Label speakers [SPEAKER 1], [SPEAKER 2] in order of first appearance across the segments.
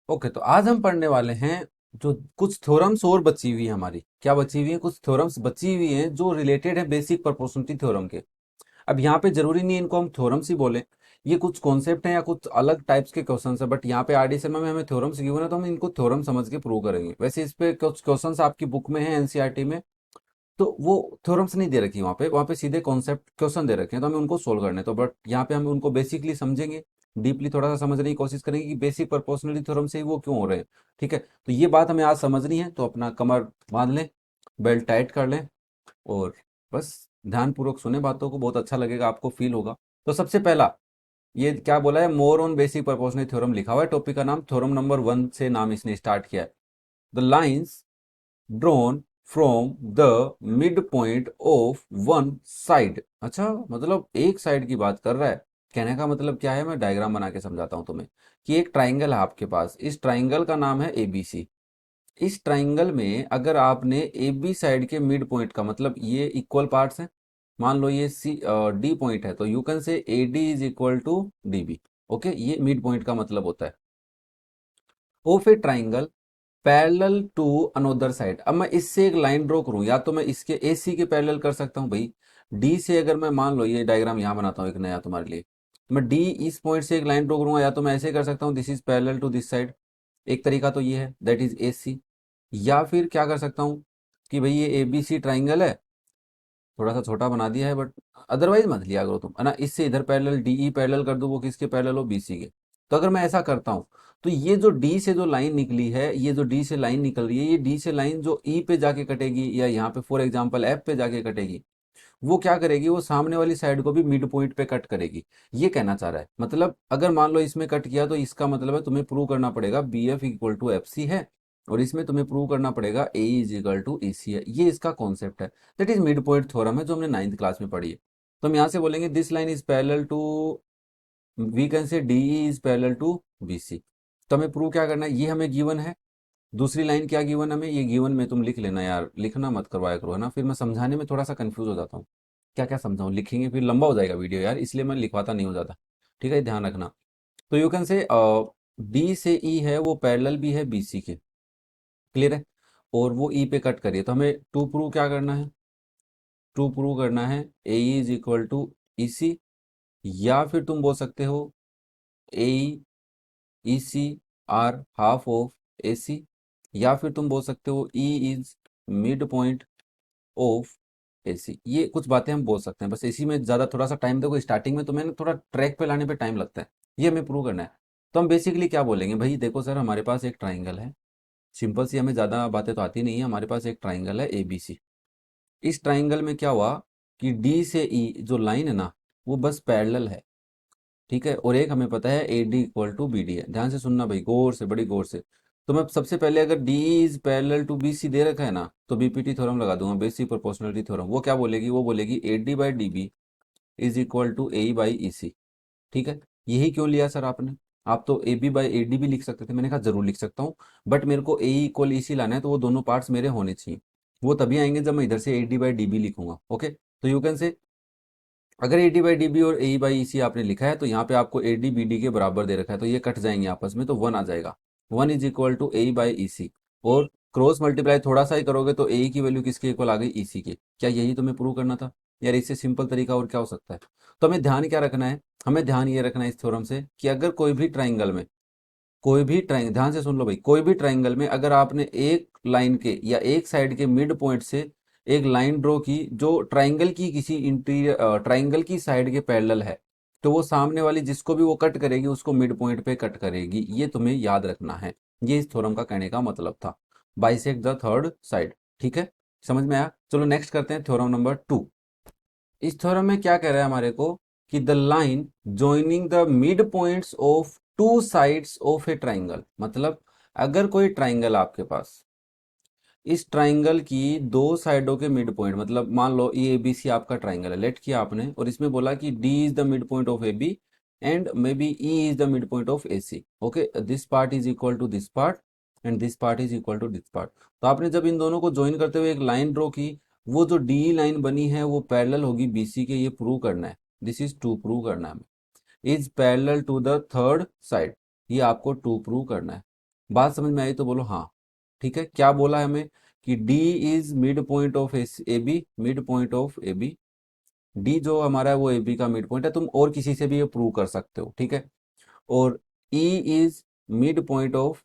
[SPEAKER 1] Okay, तो आज हम पढ़ने वाले हैं जो कुछ थ्योरम्स और बची हुई है हमारी। क्या बची हुई है? कुछ थ्योरम्स बची हुई हैं जो रिलेटेड है बेसिक प्रोपोर्शनलिटी थ्योरम के। अब यहाँ पे जरूरी नहीं है इनको हम थ्योरम्स ही बोलें, ये कुछ कॉन्सेप्ट हैं या कुछ अलग टाइप्स के क्वेश्चंस है, बट यहाँ पे आरडी शर्मा में हमें थ्योरम्स गिवन है तो हम इनको थ्योरम समझ के प्रूव करेंगे। वैसे इस पे कुछ क्वेश्चंस आपकी बुक में है एनसीईआरटी में, तो वो थ्योरम्स नहीं दे रखी वहाँ पे सीधे कॉन्सेप्ट क्वेश्चन दे रखे हैं, तो हमें उनको सोल्व करने, तो बट यहाँ पे हम उनको बेसिकली समझेंगे, डीपली थोड़ा सा समझने की कोशिश करेंगे कि बेसिक प्रोपोर्शनलिटी थ्योरम से ही वो क्यों हो रहे हैं। ठीक है, तो ये बात हमें आज समझनी है, तो अपना कमर बांध लें, बेल्ट टाइट कर लें और बस ध्यानपूर्वक सुने बातों को, बहुत अच्छा लगेगा, आपको फील होगा। तो सबसे पहला ये क्या बोला है, more on basic proportionality theorem लिखा हुआ है, टॉपिक का नाम थ्योरम नंबर 1 से नाम इसने स्टार्ट किया है। The lines drawn from the mid point of one side. अच्छा, मतलब एक साइड की बात कर रहा है। कहने का मतलब क्या है, मैं डायग्राम बना के समझाता हूं तुम्हें कि एक ट्राइंगल है आपके पास, इस ट्राइंगल का नाम है एबीसी। इस ट्राइंगल में अगर आपने ए बी साइड के मिड पॉइंट का, मतलब ये इक्वल पार्ट्स हैं, मान लो ये सी डी पॉइंट है, तो you can say A D is equal to D B. Okay, ये मिड पॉइंट का मतलब होता है of a triangle parallel to another side. अब मैं इससे एक लाइन ड्रॉ करूं, या तो मैं इसके ए सी के पैरेलल कर सकता हूं भाई। डी से अगर मैं मान लो ये डायग्राम यहां बनाता हूं एक नया तुम्हारे लिए, मैं डी इस पॉइंट से एक लाइन ड्रॉ करूंगा, या तो मैं ऐसे कर सकता हूं, this is parallel to this side. एक तरीका तो ये है, दैट इज ए सी। या फिर क्या कर सकता हूँ कि भाई ये ए बी सी ट्राइंगल है, थोड़ा सा छोटा बना दिया है, बट अदरवाइज मत लिया करो तुम, है ना। इससे इधर पैरेलल डी ई पैरेलल कर दो, वो किसके पैरेलल हो, बी सी के। तो अगर मैं ऐसा करता हूँ, तो ये जो डी से जो लाइन निकली है, ये जो डी से लाइन निकल रही है, ये डी से लाइन जो ई पे जाके कटेगी, या यहाँ पे फॉर एग्जाम्पल एफ पे जाके कटेगी, वो क्या करेगी, वो सामने वाली साइड को भी मिड पॉइंट पे कट करेगी। ये कहना चाह रहा है, मतलब अगर मान लो इसमें कट किया, तो इसका मतलब है तुम्हें प्रूव करना पड़ेगा B F equal to F C है, और इसमें तुम्हें प्रूव करना पड़ेगा A is equal to E C है। ये इसका कॉन्सेप्ट है, that is mid point theorem है, जो हमने 9th क्लास में पढ़ी है। तो हम यहाँ से बोलेंगे this line is parallel to, we can say D is parallel to B C. तो हमें प्रूव क्या करना है, ये हमें गिवन है। दूसरी लाइन क्या गिवन हमें, ये गिवन में तुम लिख लेना यार, लिखना मत करवाया करो, है ना, फिर मैं समझाने में थोड़ा सा कंफ्यूज हो जाता हूँ। क्या क्या समझाऊं, लिखेंगे फिर लंबा हो जाएगा वीडियो यार, इसलिए मैं लिखवाता नहीं हो जाता। ठीक है, ध्यान रखना। तो यू कैन से डी से ई है, वो पैरेलल भी है बी सी के, क्लियर है, और वो ई पे कट करिए, तो हमें टू प्रूव क्या करना है, टू प्रूव करना है ए इज इक्वल टू ई सी, या फिर तुम बोल सकते हो ए ई C R half of A सी, या फिर तुम बोल सकते हो ई is mid point of AC. ये कुछ बातें हम बोल सकते हैं, बस इसी में ज़्यादा थोड़ा सा टाइम, देखो स्टार्टिंग में तुम्हें ना थोड़ा ट्रैक पे लाने पे टाइम लगता है, ये हमें प्रूव करना है। तो हम बेसिकली क्या बोलेंगे भाई, देखो सर हमारे पास एक ट्राइंगल है, सिंपल सी, हमें ज़्यादा बातें तो आती नहीं है, हमारे पास एक ट्राइंगल है ए बी सी। इस ट्राइंगल में क्या हुआ कि डी से ई जो लाइन है ना, वो बस पैरेलल है, ठीक है, और एक हमें पता है A D equal to B D है। ध्यान से सुनना भाई, गौर से, बड़ी गौर से। तो मैं सबसे पहले अगर D is parallel to B C दे रखा है ना, तो बीपीटी थ्योरम लगा दूंगा, बेसिक प्रोपोर्शनलिटी थ्योरम। वो क्या बोलेगी, वो बोलेगी A D by D B is equal to A by E C. ठीक है, यही क्यों लिया सर आपने, आप तो A B by A D भी लिख सकते थे। मैंने कहा जरूर लिख सकता हूँ, बट मेरे को ए इक्वल ई सी लाना है, तो वो दोनों पार्ट्स मेरे होने चाहिए। वो तभी आएंगे जब मैं इधर से A D by D B लिखूंगा। ओके, तो यू कैन से अगर A D by D B और ए बाई ई सी आपने लिखा है, तो यहाँ पे आपको ए डी बी डी के बराबर दे रखा है, तो ये कट जाएंगे आपस में, तो वन आ जाएगा। One is equal to A by E C, और क्रॉस मल्टीप्लाई थोड़ा सा ही करोगे तो ए की वैल्यू किसके इक्वल आ गई, ई सी के। क्या यही तुम्हें प्रूव करना था यार, इससे सिंपल तरीका और क्या हो सकता है। तो हमें ध्यान क्या रखना है, हमें ध्यान ये रखना है इस थ्योरम से कि अगर कोई भी ट्राइंगल में, कोई भी ट्राइंगल, ध्यान से सुन लो भाई, कोई भी ट्राइंगल में अगर आपने एक लाइन के या एक साइड के मिड पॉइंट से एक लाइन ड्रॉ की जो ट्राइंगल की किसी इंटीरियर ट्राइंगल की साइड के पैरेलल है, तो वो सामने वाली जिसको भी वो कट करेगी उसको मिड पॉइंट पे कट करेगी। ये तुम्हें याद रखना है, ये इस थ्योरम का कहने का मतलब था, बाइसेक्ट द थर्ड साइड। ठीक है, समझ में आया। चलो नेक्स्ट करते हैं थ्योरम नंबर 2। इस थ्योरम में क्या कह रहा है हमारे को कि the line joining the mid points of two sides of a triangle, मतलब अगर कोई ट्राइंगल आपके पास, इस ट्राइंगल की दो साइडों के मिड पॉइंट, मतलब मान लो ये ए बी सी आपका ट्राइंगल है, लेट किया आपने, और इसमें बोला कि D is the mid point of A B and maybe E is the mid point of A C. Okay, this part is equal to this part and this part is equal to this part. तो आपने जब इन दोनों को join करते हुए एक line draw की, वो जो डी लाइन बनी है वो पैरेलल होगी बी सी के, ये प्रूव करना है, दिस इज टू प्रूव करना है हमें, is parallel to the third side, ये आपको टू प्रूव करना है। बात समझ में आई तो बोलो हाँ। ठीक है, क्या बोला है हमें कि D is mid point of A B, mid point of A B. D जो हमारा है वो ए बी का मिड पॉइंट है, तुम और किसी से भी ये प्रूव कर सकते हो, ठीक है। और E is mid point of,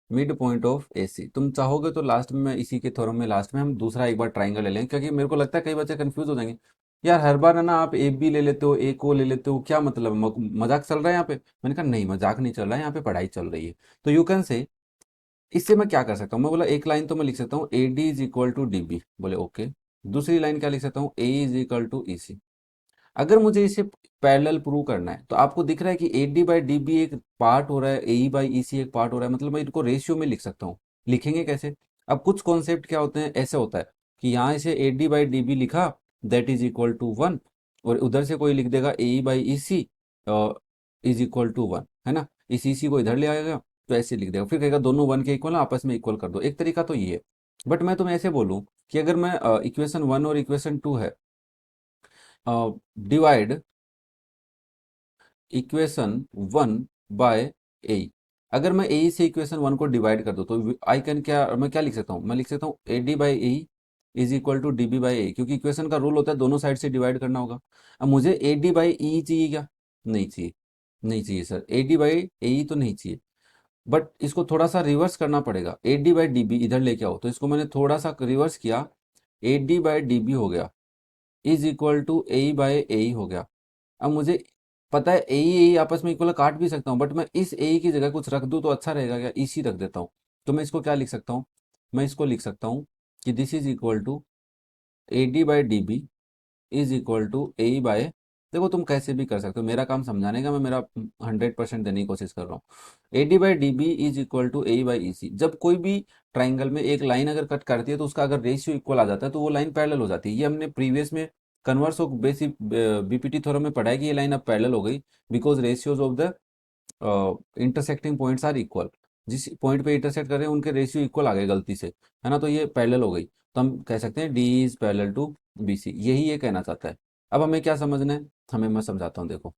[SPEAKER 1] mid point of A C. तुम चाहोगे तो लास्ट में मैं इसी के थ्योरम में लास्ट में हम दूसरा एक बार ट्राइंगल ले लेंगे, क्योंकि मेरे को लगता है कई बच्चे कंफ्यूज हो जाएंगे, यार हर बार है ना आप ए बी ले लेते हो, ए को ले लेते हो, क्या मतलब मजाक चल रहा है यहाँ पे। मैंने कहा नहीं, मजाक नहीं चल रहा है, यहाँ पे पढ़ाई चल रही है। तो यू कैन से, इससे मैं क्या कर सकता हूँ, मैं बोला एक लाइन तो मैं लिख सकता हूँ A D is equal to D B, बोले ओके। दूसरी लाइन क्या लिख सकता हूँ, A is equal to E C. अगर मुझे इसे पैरेलल प्रूव करना है तो आपको दिख रहा है कि A D by D B एक पार्ट हो रहा है, ए ई बाई ई सी एक पार्ट हो रहा है, मतलब मैं इनको रेशियो में लिख सकता हूँ। लिखेंगे कैसे? अब कुछ कॉन्सेप्ट क्या होते हैं, ऐसे होता है कि यहाँ से A D by D B लिखा, that is equal to one, और उधर से कोई लिख देगा A E by E C is equal to one, है ना। इस ई सी को इधर ले आएगा तो ऐसे लिख देगा, फिर कहेगा दोनों वन के इक्वल आपस में इक्वल कर दो। एक तरीका तो ये है। बट मैं तुम्हें ऐसे बोलूँ कि अगर मैं इक्वेशन वन और इक्वेशन टू है, डिवाइड इक्वेशन वन बाय ए, अगर मैं ए से इक्वेशन वन को डिवाइड कर दूं तो आई कैन, क्या मैं क्या लिख सकता हूँ, मैं लिख सकता हूँ A D by A is equal to D B by A, क्योंकि इक्वेशन का रूल होता है दोनों साइड से डिवाइड करना होगा। अब मुझे ए डी बाई ई चाहिए क्या? नहीं चाहिए, नहीं चाहिए सर, ए डी बाई ए तो नहीं चाहिए। बट इसको थोड़ा सा रिवर्स करना पड़ेगा, A D by D B इधर लेके आओ, तो इसको मैंने थोड़ा सा रिवर्स किया, A D by D B हो गया is equal to A by A हो गया। अब मुझे पता है ए आपस में इक्वल काट भी सकता हूँ, बट मैं इस ए की जगह कुछ रख दूँ तो अच्छा रहेगा क्या, इसी रख देता हूँ। तो मैं इसको क्या लिख सकता हूँ, मैं इसको लिख सकता हूँ कि this is equal to A D by D B is equal to A by, देखो तुम कैसे भी कर सकते हो, मेरा काम समझाने का, मैं मेरा 100% देने की कोशिश कर रहा हूँ। A D by D B is equal to A by E C. जब कोई भी ट्राइंगल में एक लाइन अगर कट करती है तो उसका अगर रेशियो इक्वल आ जाता है तो वो लाइन पैरेलल हो जाती है। ये हमने प्रीवियस में converse of basic BPT theorem में पढ़ा है कि ये लाइन अब पैरेलल हो गई, because ratios of the intersecting points are equal. जिस पॉइंट पे इंटरसेक्ट कर रहे हैं उनके रेशियो इक्वल आ गए गलती से, है ना, तो ये पैरेलल हो गई। तो हम कह सकते हैं D is parallel to B C, यही ये कहना चाहता है। अब हमें क्या समझना है, हमें मैं समझाता हूँ, देखो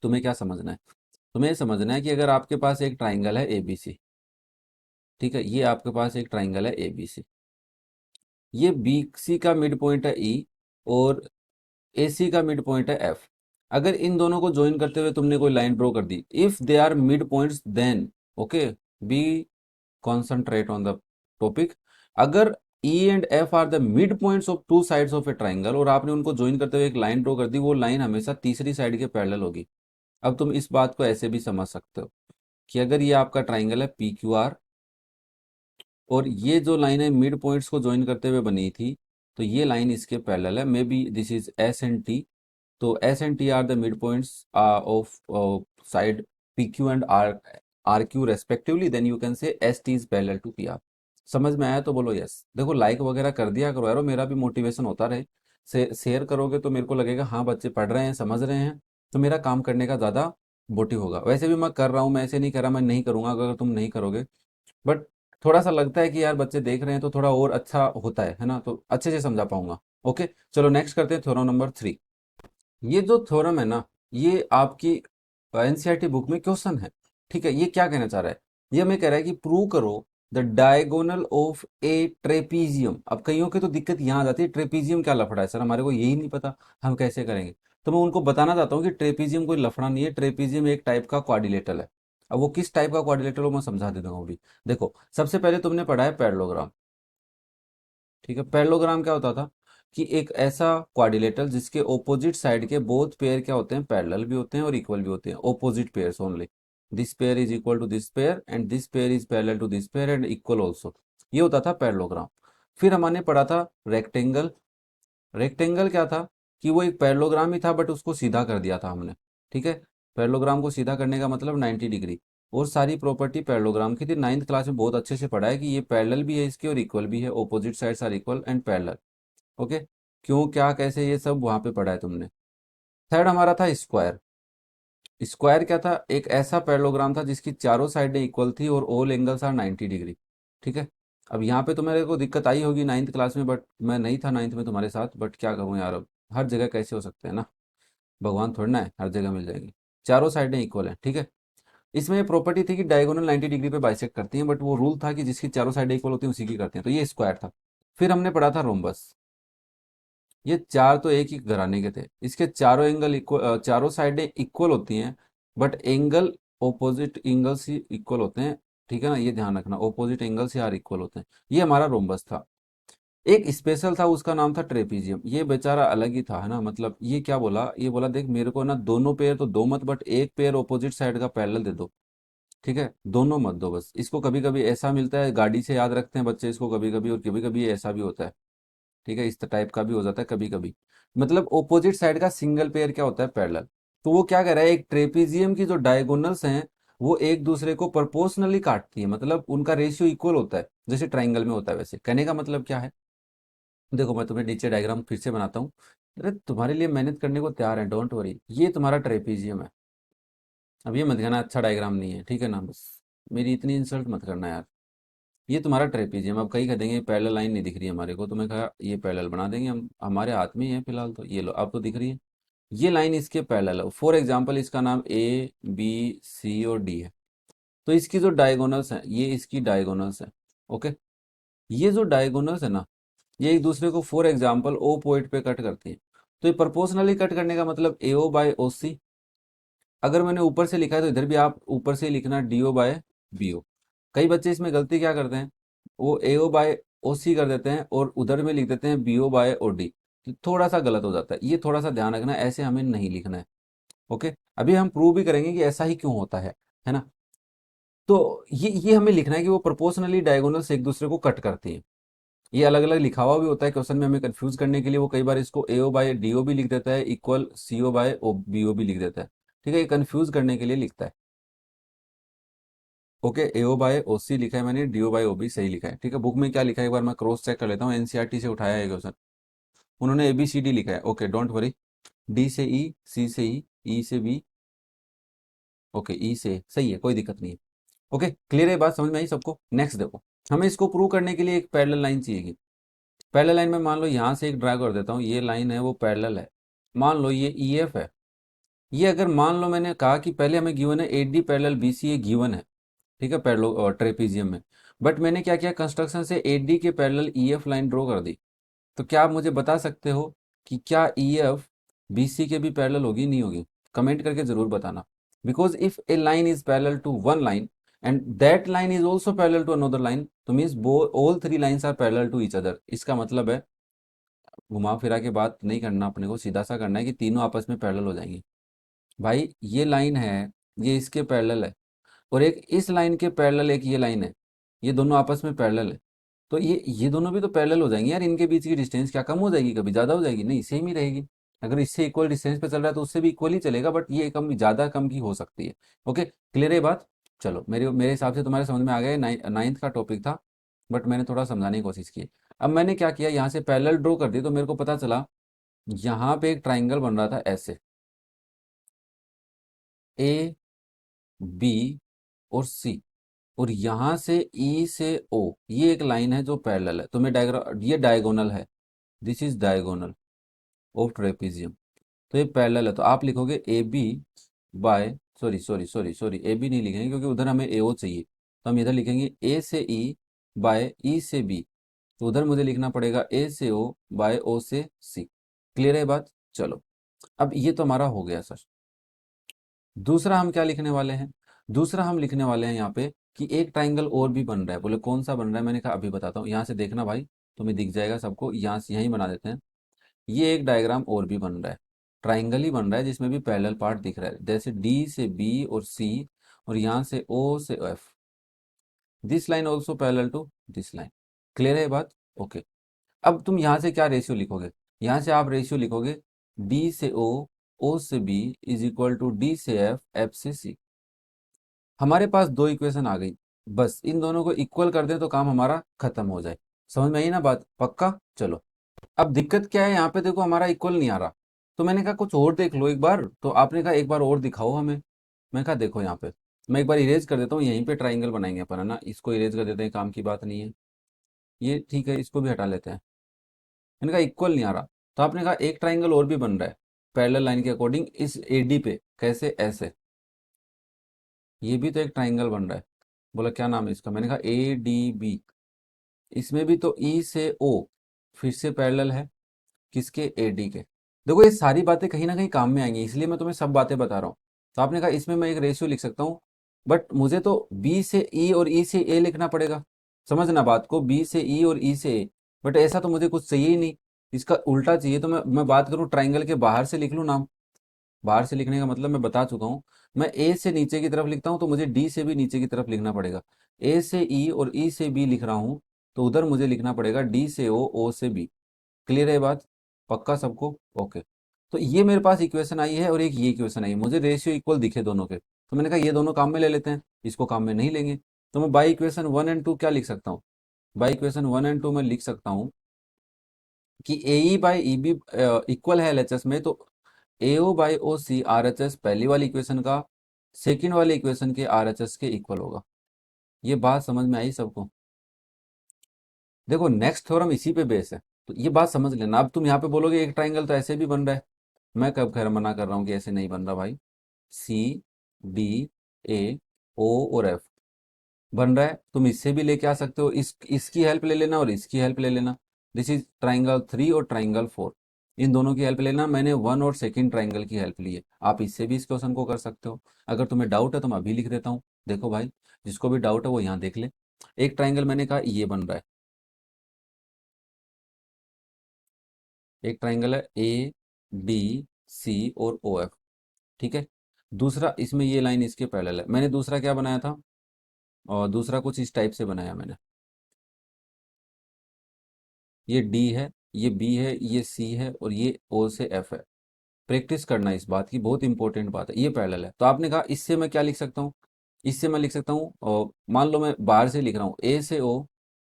[SPEAKER 1] तुम्हें क्या समझना है। तुम्हें ये समझना है कि अगर आपके पास एक ट्राइंगल है ए बी सी, ठीक है, ये आपके पास एक ट्राइंगल है ए बी सी, ये बी सी का मिड पॉइंट है ई, और ए सी का मिड पॉइंट है एफ। अगर इन दोनों को ज्वाइन करते हुए तुमने कोई लाइन ड्रॉ कर दी, if they are mid points then, okay, be concentrate on the topic. अगर E and F are the mid points of two sides of a triangle, और आपने उनको ज्वाइन करते हुए एक लाइन ड्रॉ कर दी, वो लाइन हमेशा तीसरी साइड के पैरेलल होगी। अब तुम इस बात को ऐसे भी समझ सकते हो कि अगर ये आपका ट्राइंगल है पी क्यू आर, और ये जो लाइन है मिड पॉइंट्स को ज्वाइन करते हुए बनी थी, तो ये लाइन इसके पैरेलल है, may be this is S and T. तो S and T are the mid points of side P Q and R Q respectively, then you can say S T is parallel to P R. समझ में आया तो बोलो yes. देखो like वगैरह कर दिया करो यारो, मेरा भी मोटिवेशन होता रहे। शेयर करोगे तो मेरे को लगेगा हाँ बच्चे पढ़ रहे हैं, समझ रहे हैं, तो मेरा काम करने का ज़्यादा मोटिव होगा। वैसे भी मैं कर रहा हूँ, मैं ऐसे नहीं कर रहा मैं नहीं करूँगा अगर तुम नहीं करोगे, बट थोड़ा सा लगता है कि यार बच्चे देख रहे हैं तो थोड़ा और अच्छा होता है ना, तो अच्छे से समझा पाऊंगा। ओके, चलो नेक्स्ट करते हैं थ्योरम नंबर 3। ये जो थ्योरम है ना, ये आपकी एनसीईआरटी बुक में क्वेश्चन है, ठीक है। ये क्या कहना चाह रहा है, ये हमें कह रहा है कि प्रूव करो the diagonal of A trapezium. अब कईयों की तो दिक्कत यहाँ आ जाती है, ट्रेपीजियम क्या लफड़ा है सर, हमारे को यही नहीं पता, हम कैसे करेंगे। तो मैं उनको बताना चाहता हूँ कि ट्रेपीजियम कोई लफड़ा नहीं है, ट्रेपीजियम एक टाइप का क्वाड्रिलेटरल है। अब वो किस टाइप का क्वाड्रिलेटरल वो मैं समझा देता हूँ अभी। देखो सबसे पहले तुमने पढ़ा है पैरेललोग्राम, ठीक है। पैरेललोग्राम क्या होता था कि एक ऐसा क्वाड्रिलेटरल जिसके ऑपोजिट साइड के बोथ पेयर क्या होते हैं, पैरेलल भी होते हैं और इक्वल भी होते हैं, opposite pairs only. This pair is equal to this pair and this pair is parallel to this pair and equal also, ये होता था पैरेललोग्राम। फिर हमने पढ़ा था रेक्टेंगल। रेक्टेंगल क्या था कि वो एक पैरेललोग्राम ही था बट उसको सीधा कर दिया था हमने, ठीक है। पैरेललोग्राम को सीधा करने का मतलब 90 डिग्री, और सारी प्रॉपर्टी पैरेललोग्राम की थी। नाइन्थ क्लास में बहुत अच्छे से पढ़ा है कि ये पैरेलल भी है इसके और इक्वल भी है, opposite sides are equal and parallel, okay. क्यों क्या कैसे ये सब वहां पे पढ़ा है तुमने। थर्ड हमारा था स्क्वायर। स्क्वायर क्या था, एक ऐसा पैरेललोग्राम था जिसकी चारों साइडें इक्वल थी और ऑल एंगल्स आर 90 डिग्री, ठीक है। अब यहाँ पे तुम्हारे को दिक्कत आई होगी नाइन्थ क्लास में, बट मैं नहीं था नाइन्थ में तुम्हारे साथ, बट क्या करूँ यार, अब हर जगह कैसे हो सकते हैं ना, भगवान थोड़ी ना है हर जगह मिल जाएंगे। चारों साइडें इक्वल हैं, ठीक है। इसमें प्रॉपर्टी थी कि डायगोनल 90 डिग्री पे बाइसेक्ट करती हैं, बट वो रूल था कि जिसकी चारों साइड इक्वल होती हैं उसी की करते हैं, तो ये स्क्वायर था। फिर हमने पढ़ा था रोम्बस। ये चार तो एक ही घराने के थे, इसके चारों एंगल इक्वल, चारों साइडें इक्वल होती हैं, but angle opposite angles he equal होते हैं। ठीक है ना, ये ध्यान रखना, ऑपोजिट एंगल्स यार इक्वल होते हैं। ये हमारा रोम्बस था। एक स्पेशल था, उसका नाम था ट्रेपीजियम। ये बेचारा अलग ही था, है ना, मतलब ये क्या बोला, ये बोला देख मेरे को ना दोनों पेयर तो दो मत, बट एक पेयर ऑपोजिट साइड का पैरेलल दे दो। ठीक है, दोनों मत दो बस। इसको कभी कभी ऐसा मिलता है, गाड़ी से याद रखते हैं बच्चे इसको कभी कभी, और कभी कभी ऐसा भी होता है। ठीक है, इस टाइप का भी हो जाता है कभी कभी। मतलब ऑपोजिट साइड का सिंगल पेयर क्या होता है, पैरेलल। तो वो क्या कह रहा है, एक ट्रेपीजियम की जो डायगोनल्स हैं वो एक दूसरे को प्रोपोर्शनली काटती है, मतलब उनका रेशियो इक्वल होता है, जैसे ट्राइंगल में होता है वैसे। कहने का मतलब क्या है, देखो मैं तुम्हें नीचे डायग्राम फिर से बनाता हूँ। अरे तुम्हारे लिए मेहनत करने को तैयार है, डोंट वरी। ये तुम्हारा ट्रेपीजियम है। अब ये मत कहना अच्छा डायग्राम नहीं है, ठीक है ना, बस मेरी इतनी इंसल्ट मत करना यार। ये तुम्हारा ट्रेपीजियम। अब कई कह देंगे पैरेलल लाइन नहीं दिख रही है हमारे को, तो मैं कहा ये पैरेलल बना देंगे हम, हमारे हाथ में ही है फिलहाल, तो ये लो अब तो दिख रही है। ये लाइन इसके पैरेलल है, फॉर एग्जांपल इसका नाम ए बी सी और डी है। तो इसकी जो डायगोनल्स हैं, ये इसकी डायगोनल्स हैं। ओके, ये जो डायगोनल्स है ना, ये एक दूसरे को फॉर एग्जांपल ओ पॉइंट पे कट करती है। तो ये प्रोपोर्शनली कट करने का मतलब ए ओ बाय ओ सी। अगर मैंने ऊपर से लिखा है तो इधर भी आप ऊपर से ही लिखना D O by B O. कई बच्चे इसमें गलती क्या करते हैं, वो ए ओ बाय ओ सी कर देते हैं और उधर में लिख देते हैं B O by O D. तो थोड़ा सा गलत हो जाता है, ये थोड़ा सा ध्यान रखना, ऐसे हमें नहीं लिखना है। ओके, अभी हम प्रूव भी करेंगे कि ऐसा ही क्यों होता है ना। तो ये हमें लिखना है कि वो प्रोपोर्शनली डायगोनल से एक दूसरे को कट करती हैं। ये अलग अलग लिखा हुआ भी होता है क्वेश्चन में, हमें कंफ्यूज करने के लिए वो कई बार इसको एओ बाय डीओ भी लिख देता है, इक्वल सीओ बाय ओ बीओ भी लिख देता है। ठीक है, ये कंफ्यूज करने के लिए लिखता है। ओके, एओ बाय ओ सी लिखा है मैंने, डीओ बाय ओ बी सही लिखा है। ठीक है, बुक में क्या लिखा है एक बार मैं क्रॉस चेक कर लेता हूँ, एनसीईआरटी से उठाया है क्वेश्चन। उन्होंने एबीसीडी लिखा है, ओके डोंट वरी। डी से ई, सी से ई से बी, ओके ई से, सही है, कोई दिक्कत नहीं है। ओके, क्लियर है, बात समझ में आई सबको। नेक्स्ट देखो, हमें इसको प्रूव करने के लिए एक पैरेलल लाइन चाहिए। पैरेलल लाइन में मान लो यहाँ से एक ड्रा कर देता हूँ, ये लाइन है वो पैरेलल है। मान लो ये ई एफ है। ये अगर मान लो मैंने कहा कि पहले हमें गिवन है A D parallel B C, ये गिवन है। ठीक है, पैरेलल ट्रेपीजियम में। बट मैंने क्या किया, कंस्ट्रक्शन से ए डी के parallel E F line draw कर दी। तो क्या आप मुझे बता सकते हो कि क्या ई एफ बी सी के भी पैरेलल होगी, नहीं होगी? कमेंट करके जरूर बताना। Because if a line is parallel to one line and that line is also parallel to another line, तो means all three lines are parallel to each other. इसका मतलब है, घुमा फिरा के बात नहीं करना, अपने को सीधा सा करना है कि तीनों आपस में पैरेलल हो जाएंगी। भाई ये लाइन है, ये इसके पैरेलल है, और एक इस लाइन के पैरेलल एक ये लाइन है, ये दोनों आपस में पैरेलल है। तो ये दोनों भी तो पैरेलल हो जाएंगे यार। इनके बीच की डिस्टेंस क्या कम हो जाएगी, कभी ज़्यादा हो जाएगी? नहीं, सेम ही रहेगी। अगर इससे इक्वल डिस्टेंस पे चल रहा है तो उससे भी इक्वल ही चलेगा, बट ये कम ज़्यादा कम की हो सकती है। ओके, क्लियर है बात? चलो, मेरे मेरे हिसाब से तुम्हारे समझ में आ गया। नाइन्थ का टॉपिक था, बट मैंने थोड़ा समझाने की कोशिश की। अब मैंने क्या किया, यहाँ से पैरेलल ड्रॉ कर दी, तो मेरे को पता चला यहाँ पे एक ट्राइंगल बन रहा था ऐसे, ए बी और सी, और यहाँ से ई से ओ, ये एक लाइन है जो पैरेलल है। तो मैं डायग्राम, ये डायगोनल है, this is diagonal of trapezium. तो ये पैरेलल है, तो आप लिखोगे A B by, sorry sorry sorry sorry, A B नहीं लिखेंगे क्योंकि उधर हमें ए ओ चाहिए। तो हम इधर लिखेंगे ए से ई बाय ई से बी। तो उधर मुझे लिखना पड़ेगा ए से ओ बाय ओ से सी। क्लियर है बात? चलो, अब ये तो हमारा हो गया सर। दूसरा हम क्या लिखने वाले हैं, दूसरा हम लिखने वाले हैं यहाँ पे कि एक ट्राइंगल और भी बन रहा है। बोले कौन सा बन रहा है, मैंने कहा अभी बताता हूँ। यहाँ से देखना भाई, तुम्हें दिख जाएगा सबको, यहाँ से यहीं बना देते हैं। ये एक डायग्राम और भी बन रहा है, ट्राइंगल ही बन रहा है जिसमें भी पैरेलल पार्ट दिख रहा है, जैसे डी से बी और सी, और यहाँ से ओ से F. This line also parallel to this line. Clear है बात? ओके, अब तुम यहाँ से क्या रेशियो लिखोगे, यहाँ से आप रेशियो लिखोगे डी से ओ से B is equal to D से एफ, एफ से सी। हमारे पास दो इक्वेशन आ गई, बस इन दोनों को इक्वल कर दें तो काम हमारा खत्म हो जाए। समझ में आई ना बात? पक्का? चलो, अब दिक्कत क्या है, यहाँ पे देखो हमारा इक्वल नहीं आ रहा। तो मैंने कहा कुछ और देख लो एक बार, तो आपने कहा एक बार और दिखाओ हमें। मैं कहा देखो यहाँ पे, मैं एक बार इरेज कर देता हूँ, यहीं पे ट्राइंगल बनाएंगे अपन, है ना। इसको इरेज कर देते हैं, काम की बात नहीं है। ये ठीक है, इसको भी हटा लेते हैं। मैंने कहा इक्वल नहीं आ रहा, तो आपने कहा एक ट्राइंगल और भी बन रहा है पैरेलल लाइन के अकॉर्डिंग इस एडी पे। कैसे? ऐसे। ये भी तो एक ट्राइंगल बन रहा है। बोला क्या नाम है इसका, मैंने कहा ए डी बी। इसमें भी तो ई से ओ फिर से पैरेलल है, किसके, ए डी के। देखो ये सारी बातें कहीं ना कहीं काम में आएंगी, इसलिए मैं तुम्हें सब बातें बता रहा हूँ। तो आपने कहा इसमें मैं एक रेशियो लिख सकता हूँ, बट मुझे तो बी से ई और ई से ए लिखना पड़ेगा। समझना बात को, बी से ई और ई से ए। बट ऐसा तो मुझे कुछ चाहिए ही नहीं, इसका उल्टा चाहिए। तो मैं बात करूँ ट्राइंगल के बाहर से लिख लूँ नाम। बाहर से लिखने का मतलब मैं बता चुका हूँ। मैं ए से नीचे की तरफ लिखता हूँ तो मुझे डी से भी नीचे की तरफ लिखना पड़ेगा। ए से ई और ई से बी लिख रहा हूँ, तो उधर मुझे लिखना पड़ेगा डी से ओ से बी। क्लियर है बात, पक्का सबको? ओके। तो ये मेरे पास इक्वेशन आई है और एक ये इक्वेशन आई है, मुझे रेशियो इक्वल दिखे दोनों के, तो मैंने कहा ये दोनों काम में ले लेते हैं, इसको काम में नहीं लेंगे। तो मैं बाई इक्वेशन 1 एंड 2 क्या लिख सकता हूँ? बाई इक्वेशन 1 एंड 2 में लिख सकता हूँ कि A E by E B equal है एल एच एस में, तो A O by O C R H S पहली वाली इक्वेशन का सेकेंड वाली इक्वेशन के आर एच एस के इक्वल होगा। ये बात समझ में आई सबको? देखो नेक्स्ट थ्योरम इसी पे बेस है, तो ये बात समझ लेना। अब तुम यहाँ पे बोलोगे एक ट्राइंगल तो ऐसे भी बन रहा है, मैं कब खैर मना कर रहा हूँ कि ऐसे नहीं बन रहा भाई। सी डी ए ओ और एफ बन रहा है, तुम इससे भी लेके आ सकते हो, इसकी हेल्प ले लेना और इसकी हेल्प ले लेना। दिस इज ट्राइंगल 3 और ट्राइंगल 4, इन दोनों की हेल्प लेना। मैंने वन और सेकंड ट्राइंगल की हेल्प ली है, आप इससे भी इस क्वेश्चन को कर सकते हो। अगर तुम्हें डाउट है तो मैं अभी लिख देता हूँ। देखो भाई, जिसको भी डाउट है वो यहाँ देख ले। एक ट्राइंगल मैंने कहा ये बन रहा है, एक ट्राइंगल है ए डी सी और ओ एफ, ठीक है। दूसरा इसमें ये लाइन इसके पैरेलल है, मैंने दूसरा क्या बनाया था, और दूसरा कुछ इस टाइप से बनाया मैंने। ये डी है, ये बी है, ये सी है और ये ओ से एफ है। प्रैक्टिस करना इस बात की, बहुत इंपॉर्टेंट बात है। ये पैरेलल है, तो आपने कहा इससे मैं क्या लिख सकता हूँ? इससे मैं लिख सकता हूँ, और मान लो मैं बाहर से लिख रहा हूँ, ए से ओ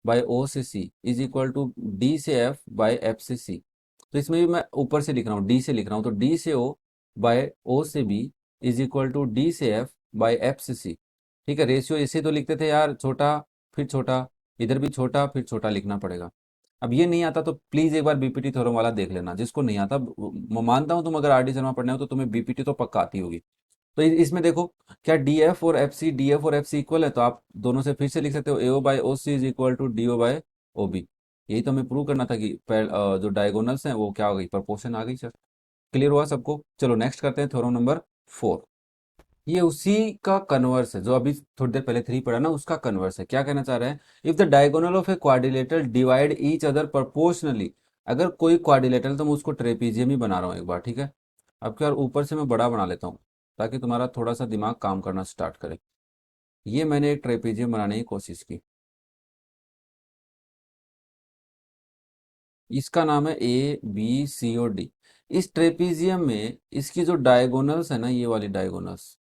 [SPEAKER 1] बाय ओ से सी इज इक्वल टू डी से एफ बाय एफ से सी। तो इसमें भी मैं ऊपर से लिख रहा हूँ, डी से लिख रहा हूँ, तो डी से ओ बाय ओ से B is equal to D से एफ बाय एफ से सी। ठीक है, रेशियो ऐसे तो लिखते थे यार, छोटा फिर छोटा, इधर भी छोटा फिर छोटा लिखना पड़ेगा। अब ये नहीं आता तो प्लीज एक बार बीपीटी थ्योरम वाला देख लेना, जिसको नहीं आता मैं मानता हूँ तुम अगर आर डी शर्मा पढ़ने हो तो तुम्हें बीपीटी तो पक्का आती होगी। तो इसमें देखो, क्या डी एफ और एफ सी इक्वल है, तो आप दोनों से फिर से लिख सकते हो, A O by O C is equal to D O by O B. यही तो हमें प्रूव करना था कि जो डायगोनल्स हैं वो क्या हो गई, प्रपोर्शन आ गई सर। क्लियर हुआ सबको? चलो नेक्स्ट करते हैं थ्योरम नंबर 4। ये उसी का कन्वर्स है जो अभी थोड़ी देर पहले 3 पढ़ा ना, उसका कन्वर्स है। क्या कहना चाह रहा है? If the diagonal of a quadrilateral divide each other proportionally. अगर कोई क्वाड्रिलेटरल, तो मैं उसको ट्रेपीजियम ही बना रहा हूँ एक बार, ठीक है। अब क्या, ऊपर से मैं बड़ा बना लेता हूँ ताकि तुम्हारा थोड़ा सा दिमाग काम करना स्टार्ट करे। ये मैंने एक ट्रेपीजियम बनाने की कोशिश की, इसका नाम है ए बी सी और डी। इस ट्रेपीजियम में इसकी जो डायगोनल्स है ना, ये वाली डायगोनल्स,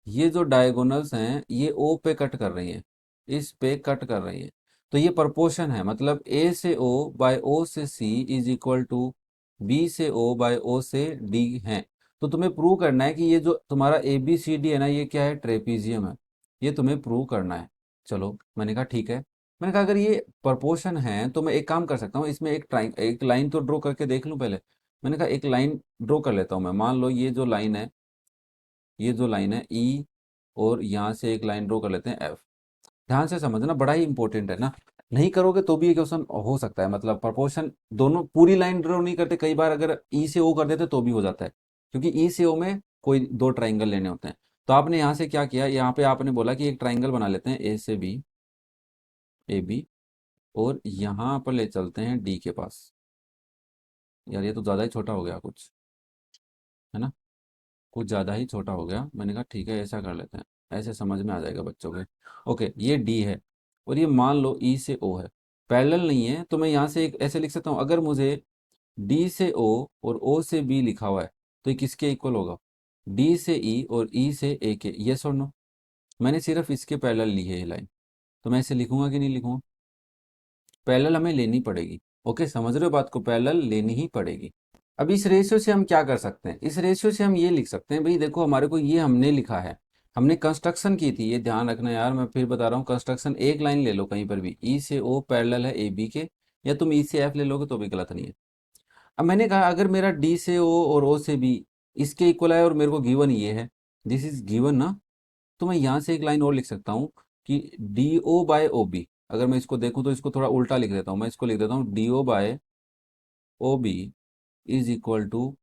[SPEAKER 1] ये जो डायगोनल्स हैं ये ओ पे कट कर रही हैं, इस पे कट कर रही हैं। तो ये प्रपोर्शन है, मतलब ए से ओ बाय ओ से सी इज इक्वल टू बी से ओ बाय ओ से डी है। तो तुम्हें प्रूव करना है कि ये जो तुम्हारा ए बी सी डी है ना, ये क्या है, ट्रेपीजियम है। ये तुम्हें प्रूव करना है। चलो मैंने कहा ठीक है। मैंने कहा अगर ये प्रपोर्शन है तो मैं एक काम कर सकता हूँ, इसमें एक लाइन तो ड्रॉ करके देख लूँ पहले। मैंने कहा एक लाइन ड्रॉ कर लेता हूँ मैं। मान लो ये जो लाइन है, ये जो लाइन है ई, और यहाँ से एक लाइन ड्रॉ कर लेते हैं एफ। ध्यान से समझना, बड़ा ही इंपॉर्टेंट है ना। नहीं करोगे तो भी ये क्वेश्चन हो सकता है, मतलब प्रपोर्शन दोनों पूरी लाइन ड्रॉ नहीं करते कई बार, अगर ई से ओ कर देते तो भी हो जाता है, क्योंकि ई से ओ में कोई दो ट्राइंगल लेने होते हैं। तो आपने यहाँ से क्या किया, यहाँ पे आपने बोला कि एक ट्राइंगल बना लेते हैं ए से बी, ए बी, और यहाँ पर ले चलते हैं डी के पास। यार ये तो ज़्यादा ही छोटा हो गया कुछ, है ना, कुछ ज़्यादा ही छोटा हो गया। मैंने कहा ठीक है ऐसा कर लेते हैं, ऐसे समझ में आ जाएगा बच्चों के। ओके, ये डी है और ये मान लो ई से ओ है, पैरेलल नहीं है, तो मैं यहाँ से एक ऐसे लिख सकता हूँ, अगर मुझे डी से ओ और ओ से बी लिखा हुआ है तो ये किसके इक्वल होगा, डी से ई और ई से ए के। यस और नो? मैंने सिर्फ इसके पैरेलल ली है ये लाइन, तो मैं इसे लिखूंगा कि नहीं लिखूंगा? पैरेलल हमें लेनी पड़ेगी। ओके, समझ रहे हो बात को, पैरेलल लेनी ही पड़ेगी। अब इस रेशियो से हम क्या कर सकते हैं, इस रेशियो से हम ये लिख सकते हैं, भाई देखो हमारे को ये हमने लिखा है, हमने कंस्ट्रक्शन की थी, ये ध्यान रखना यार, मैं फिर बता रहा हूँ कंस्ट्रक्शन। एक लाइन ले लो कहीं पर भी, ई से ओ पैरेलल है ए बी के, या तुम ई से एफ ले लोगे तो भी गलत नहीं है। अब मैंने कहा अगर मेरा डी से ओ और ओ से बी इसके इक्वल है और मेरे को गिवन ये है, दिस इज गिवन ना, तो मैं यहाँ से एक लाइन और लिख सकता हूँ कि D O by O B, अगर मैं इसको देखूँ तो इसको थोड़ा उल्टा लिख देता हूँ, मैं इसको लिख देता हूँ D O by O B is equal to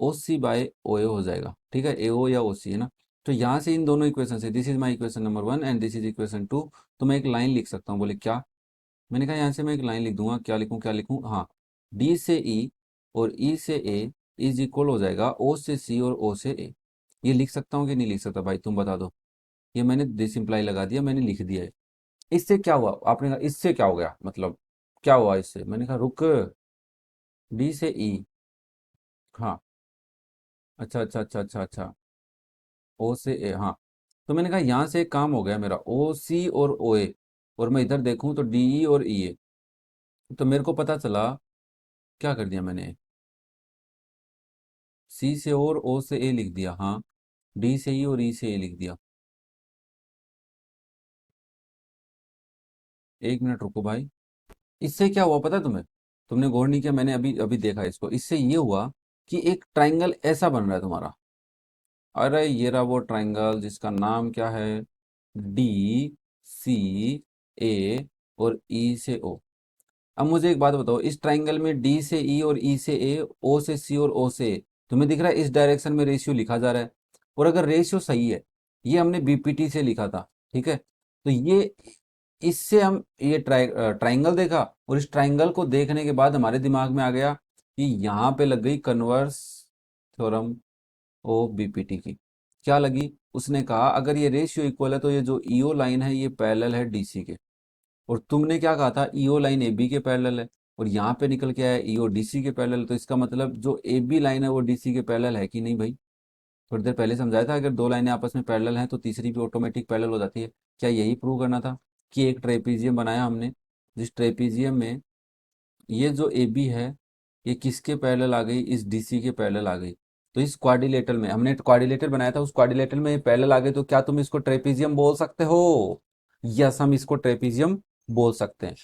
[SPEAKER 1] O C by O A हो जाएगा, ठीक है, ए ओ या ओ सी है ना। तो यहाँ से इन दोनों इक्वेशन से, this is my equation number 1 and this is equation 2, तो मैं एक लाइन लिख सकता हूँ। बोले क्या? मैंने कहा यहाँ से मैं एक लाइन लिख दूंगा, क्या लिखूँ क्या लिखूँ, हाँ, डी से ई और ई से ए इज इक्वल हो जाएगा ओ से सी और ओ से ए। ये लिख सकता हूँ कि नहीं लिख सकता भाई, तुम बता दो। ये मैंने दिस इम्प्लाई लगा दिया, मैंने लिख दिया है। इससे क्या हुआ? आपने कहा इससे क्या हो गया, मतलब क्या हुआ इससे? मैंने कहा रुक, डी से ई, हाँ, अच्छा अच्छा अच्छा अच्छा अच्छा, ओ से ए, हाँ। तो मैंने कहा यहाँ से एक काम हो गया मेरा, ओ सी और ओ ए, और मैं इधर देखूँ तो डी ई और ई ए। तो मेरे को पता चला, क्या कर दिया मैंने, सी से और ओ से ए लिख दिया, हाँ, डी से ई और ई से ए लिख दिया। एक मिनट रुको भाई, इससे क्या हुआ पता है तुम्हें? तुमने गौर नहीं किया, मैंने अभी अभी देखा इसको। इससे ये हुआ कि एक ट्राइंगल ऐसा बन रहा है तुम्हारा। अरे ये रहा वो ट्राइंगल जिसका नाम क्या है, डी सी ए और ई से ओ। अब मुझे एक बात बताओ, इस ट्राइंगल में डी से ई और ई से ए, ओ से सी और ओ से ए, तुम्हें दिख रहा है इस डायरेक्शन में रेशियो लिखा जा रहा है। और अगर रेशियो सही है, ये हमने बीपीटी से लिखा था, ठीक है, तो ये, इससे हम ये ट्राइंगल देखा, और इस ट्राइंगल को देखने के बाद हमारे दिमाग में आ गया कि यहाँ पे लग गई कन्वर्स थ्योरम ओ बीपीटी की। क्या लगी? उसने कहा अगर ये रेशियो इक्वल है तो ये जो ईओ लाइन है ये पैरेलल है डीसी के। और तुमने क्या कहा था, ईओ लाइन ए बी के पैरेलल है, और यहाँ पे निकल के आया ईओ डीसी के पैरेलल। तो इसका मतलब जो ए बी लाइन है वो डीसी के पैरेलल है कि नहीं भाई? थोड़ी देर पहले समझाया था, अगर दो लाइनें आपस में पैरेलल हैं तो तीसरी भी ऑटोमेटिक पैरेलल हो जाती है। क्या यही प्रूव करना था कि एक ट्रेपीजियम बनाया हमने, जिस ट्रेपीजियम में ये जो ए बी है ये किसके पैरेलल आ गई, इस डीसी के पैरेलल आ गई। तो इस क्वाड्रिलेटरल में हमने क्वाड्रिलेटर बनाया था, उस क्वाड्रिलेटरल में ये पैरेलल आ गए, तो क्या तुम इसको ट्रेपीजियम बोल सकते हो? यस, हम इसको ट्रेपीजियम बोल सकते हैं।